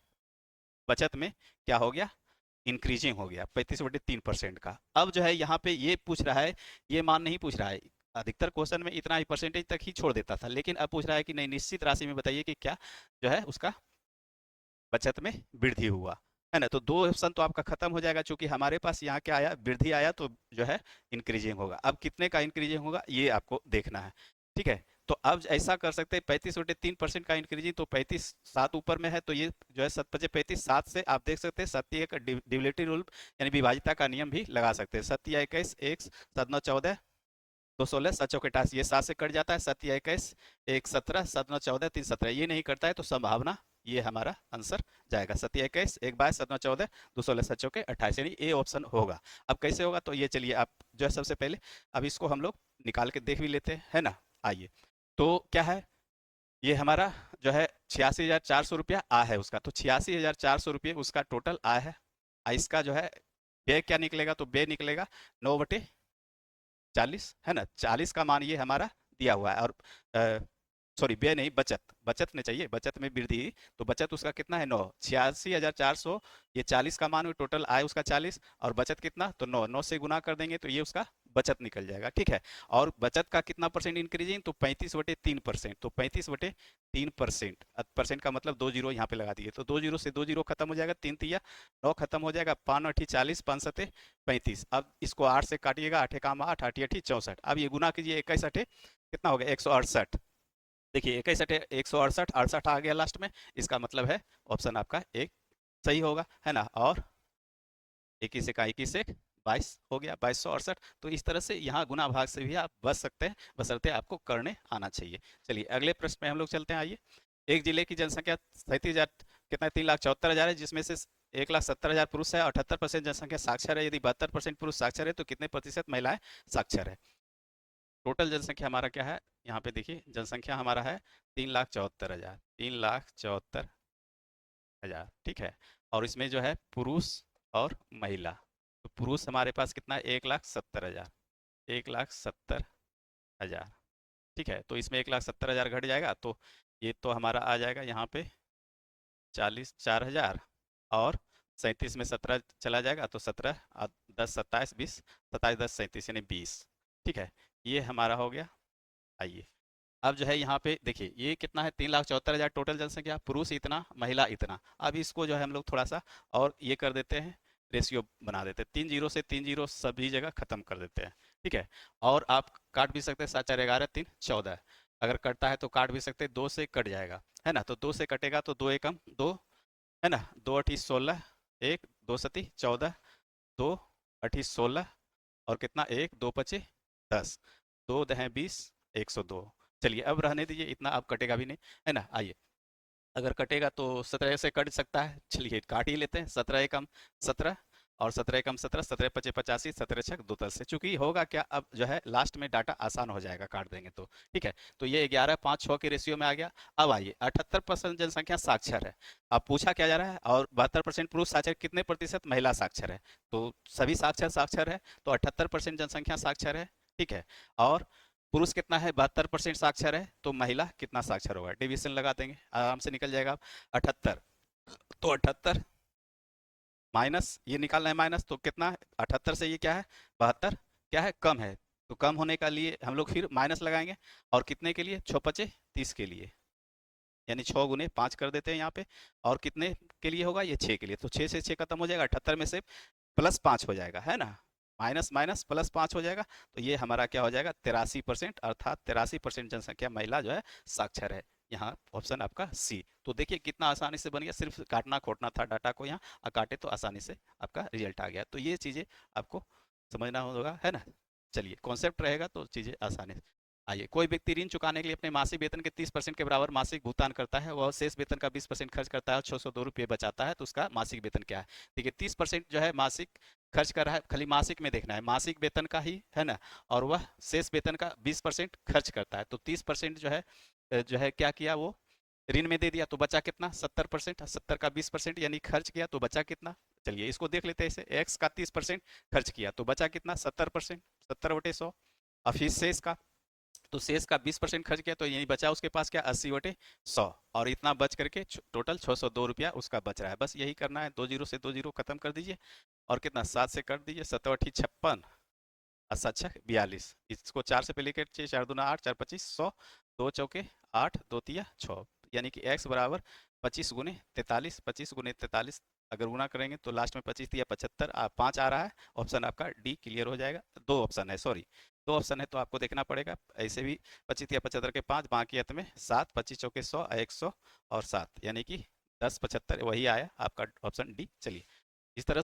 बचत में क्या हो गया, इंक्रीजिंग हो गया 35/3% का। अब जो है यहाँ पे ये पूछ रहा है, ये मान नहीं पूछ रहा है, अधिकतर क्वेश्चन में इतना ही परसेंटेज तक ही छोड़ देता था, लेकिन अब पूछ रहा है कि नहीं, निश्चित राशि में बताइए कि क्या जो है उसका बचत में वृद्धि हुआ, है ना। तो दो ऑप्शन तो आपका खत्म हो जाएगा, चूंकि हमारे पास यहाँ क्या आया, वृद्धि आया, तो जो है इंक्रीजिंग होगा। अब कितने का इंक्रीजिंग होगा ये आपको देखना है, ठीक है। तो अब ऐसा कर सकते हैं, 35/3% का इंक्रीजिंग, तो 35 7 ऊपर में है, तो ये जो है 7×5 = 7 से आप देख सकते हैं, सत्य का डिविलिटी रूल यानी विभाजिता का नियम भी लगा सकते हैं, सत्य 21 1 7 9 14 2 16 7 चौके 88, ये 7 से कट जाता है, 7 या 21 1 17 7 9 14 3 17, ये नहीं करता है तो संभावना, ये हमारा आंसर जाएगा, 7 या 21 1 22 7 9 14 2 16 7 चौके 28, यानी ए ऑप्शन होगा। अब कैसे होगा, तो ये चलिए आप जो है सबसे पहले अब इसको हम लोग निकाल के देख भी लेते हैं, है ना। आइए, तो क्या है, ये हमारा जो है 86,400 रुपया आय है उसका, तो 86,400 रुपये उसका टोटल आय है। इसका जो है व्यय क्या निकलेगा, तो व्यय निकलेगा 9/40, है ना, 40 का मान ये हमारा दिया हुआ है, और सॉरी व्यय नहीं, बचत, बचत में चाहिए, बचत में वृद्धि, तो बचत उसका कितना है, 9, 86,400, ये 40 का मान, टोटल आय उसका 40, और बचत कितना, तो 9, 9 से गुना कर देंगे तो ये उसका बचत निकल जाएगा, ठीक है। और बचत का कितना परसेंट इंक्रीजिंग, तो 35/3%, तो 35/3%, परसेंट का मतलब 2 जीरो यहाँ पे लगा दिए, तो 2 जीरो से 2 जीरो खत्म हो जाएगा, 3 तिया 9 खत्म हो जाएगा, 5 8 40, 5 7 35, अब इसको 8 से काटिएगा, 8 काम 8, 8 8 64, अब ये गुना कीजिए, 21 8 कितना हो गया, 168, देखिए 21 8 168, 68 आ गया लास्ट में, इसका मतलब है ऑप्शन आपका एक सही होगा, है ना। और 21 का 21 एक 22 हो गया, 2268, तो इस तरह से यहाँ गुना भाग से भी आप बच सकते हैं, बशर्ते आपको करने आना चाहिए। चलिए अगले प्रश्न में हम लोग चलते हैं, आइए। एक जिले की जनसंख्या 37,000 कितना, 3,74,000 है, जिसमें से 1,70,000 पुरुष है, 78% जनसंख्या साक्षर है, यदि 72% पुरुष साक्षर है तो कितने प्रतिशत महिलाएं साक्षर है। टोटल जनसंख्या हमारा क्या है, यहाँ पे देखिए जनसंख्या हमारा है 3,74,000, 3,74,000, ठीक है। और इसमें जो है पुरुष और महिला, तो पुरुष हमारे पास कितना है, 1,70,000, 1,70,000, ठीक है। तो इसमें 1,70,000 घट जाएगा, तो ये तो हमारा आ जाएगा यहाँ पे 44,000, और 37 में 17 चला जाएगा, तो 17 10 27 20, 27 10 37 यानी 20, ठीक है। ये हमारा हो गया। आइए, अब जो है यहाँ पे देखिए ये कितना है, 3,74,000 टोटल जनसंख्या, पुरुष इतना, महिला इतना। अब इसको जो है हम लोग थोड़ा सा और ये कर देते हैं, रेशियो बना देते हैं, 3 जीरो से 3 जीरो सभी जगह खत्म कर देते हैं, ठीक है। और आप काट भी सकते हैं, 7 4 11 3 14, अगर कटता है तो काट भी सकते हैं, 2 से कट जाएगा, है ना, तो 2 से कटेगा तो 2 एकम 2, है ना, 2 अठी 16, 1 2 सती 14, 2 अठी 16, और कितना 1 2 पचे 10, 2 दहें 20, 102। चलिए अब रहने दीजिए, इतना अब कटेगा भी नहीं, है ना। आइए, अगर कटेगा तो 17 से कट सकता है, चलिए काट ही लेते हैं, 17 एकम 17, और 17 एकम 17, 17 पचे 85, 17 छक 2 10 से, चूंकि होगा क्या, अब जो है लास्ट में डाटा आसान हो जाएगा, काट देंगे तो, ठीक है। तो ये 11 5 6 के रेशियो में आ गया। अब आइए, 78% जनसंख्या साक्षर है, अब पूछा क्या जा रहा है, और 72% पुरुष साक्षर, कितने प्रतिशत महिला साक्षर है, तो सभी साक्षर साक्षर है, तो 78% जनसंख्या साक्षर है, ठीक है। और पुरुष कितना है, 72% साक्षर है, तो महिला कितना साक्षर होगा, डिवीजन लगा देंगे, आराम से निकल जाएगा 78, तो 78 माइनस ये निकालना है माइनस, तो कितना है 78 से ये क्या है 72, क्या है कम है, तो कम होने का लिए हम लोग फिर माइनस लगाएंगे, और कितने के लिए, 6 पचे 30 के लिए, यानी 6 गुने 5 कर देते हैं यहाँ पे, और कितने के लिए होगा, ये 6 के लिए, तो 6 से 6 खत्म हो जाएगा, 78 में से +5 हो जाएगा, है ना, माइनस माइनस प्लस 5 हो जाएगा, तो ये हमारा क्या हो जाएगा 83%, अर्थात 83% जनसंख्या महिला जो है साक्षर है। यहाँ ऑप्शन आपका सी। तो देखिए कितना आसानी से बन गया, सिर्फ काटना खोटना था डाटा को यहाँ, और काटे तो आसानी से आपका रिजल्ट आ गया। तो ये चीज़ें आपको समझना होगा, है ना। चलिए कॉन्सेप्ट रहेगा तो चीज़ें आसानी से। आइए, कोई व्यक्ति ऋण चुकाने के लिए अपने मासिक वेतन के 30% के बराबर मासिक भुगतान करता है, वह शेष वेतन का 20% खर्च करता है और 602 रुपये बचाता है, तो उसका मासिक वेतन क्या है। देखिए 30% जो है मासिक खर्च कर रहा है, खाली मासिक में देखना है, मासिक वेतन का ही है ना, और वह शेष वेतन का 20% खर्च करता है, तो 30% जो है क्या किया वो ऋण में दे दिया, तो बचा कितना 70%, 70 का 20% यानी खर्च किया, तो बचा कितना। चलिए इसको देख लेते हैं, इसे एक्स का 30% खर्च किया तो बचा कितना 70%, 70/100। और फिर शेष का, तो शेष का 20% खर्च किया तो यही बचा उसके पास क्या 80/100, और इतना बच करके टोटल 602 रुपया उसका बच रहा है। बस यही करना है, 2 जीरो से 2 जीरो खत्म कर दीजिए, और कितना 7 से कर दीजिए, 7×8 = 56, 8×7 = 42, इसको 4 से पहले के 4×2 = 8, 4×25 = 100, 2×4 = 8, 2×3 = 6, यानी कि x बराबर 25×43, 25×43 अगर गुना करेंगे तो लास्ट में 25×3 = 75, 5 आ रहा है, ऑप्शन आपका डी क्लियर हो जाएगा। दो ऑप्शन है, सॉरी, दो ऑप्शन है तो आपको देखना पड़ेगा। ऐसे भी 25×75 के 5, बाकी अंत में 7, 25×4 = 100, 100 और 7, यानी कि 10×75 वही आया आपका ऑप्शन डी। चलिए इस तरह